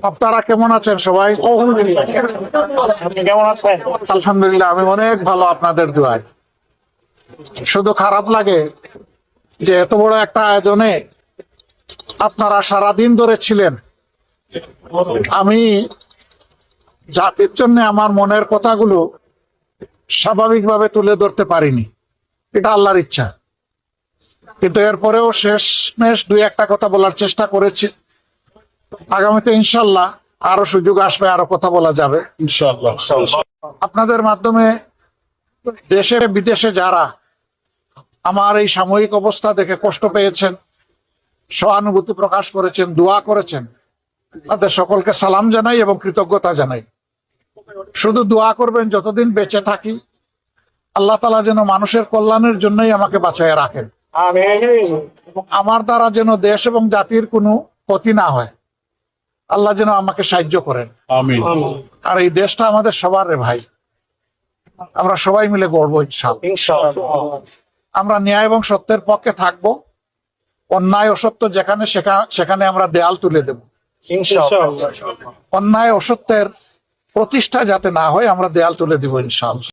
আপনারা কেমন আছেন সবাই? আপনি কেমন আছেন? আলহামদুলিল্লাহ, আমি অনেক ভালো আপনাদের দোয়ায়। শুধু খারাপ লাগে যে এত বড় একটা আয়োজনে আপনারা সারাদিন ধরে ছিলেন। আমি জাতির জন্য আমার মনের কথাগুলো স্বাভাবিকভাবে তুলে ধরতে পারিনি, এটা আল্লাহর ইচ্ছা। কিন্তু এরপরেও শেষমেশ দুই একটা কথা বলার চেষ্টা করেছি। আগামীতে ইনশাল্লাহ আরো সুযোগ আসবে, আরো কথা বলা যাবে ইনশাআল্লাহ। আপনাদের মাধ্যমে। দেশে বিদেশে যারা আমার এই সাময়িক অবস্থা দেখে কষ্ট পেয়েছেন, সহানুভূতি প্রকাশ করেছেন, দোয়া করেছেন, তাদের সকলকে সালাম জানাই এবং কৃতজ্ঞতা জানাই। শুধু দোয়া করবেন যতদিন বেঁচে থাকি, আল্লাহ তাআলা যেন মানুষের কল্যাণের জন্যই আমাকে বাঁচায় রাখেন এবং আমার দ্বারা যেন দেশ এবং জাতির কোনো ক্ষতি না হয়। আল্লাহ যেন আমাকে সাহায্য করেন। আমিন। আর এই দেশটা আমাদের সবার রে ভাই, আমরা সবাই মিলে গড়বো ইনশাআল্লাহ। ইনশাআল্লাহ। আমরা ন্যায় এবং সত্যের পক্ষে থাকবো। অন্যায় অসত্য যেখানে সেখানে আমরা দেয়াল তুলে দেব। ইনশাআল্লাহ। অন্যায় অসত্যের প্রতিষ্ঠা যাতে না হয় আমরা দেয়াল তুলে দিব ইনশাআল্লাহ।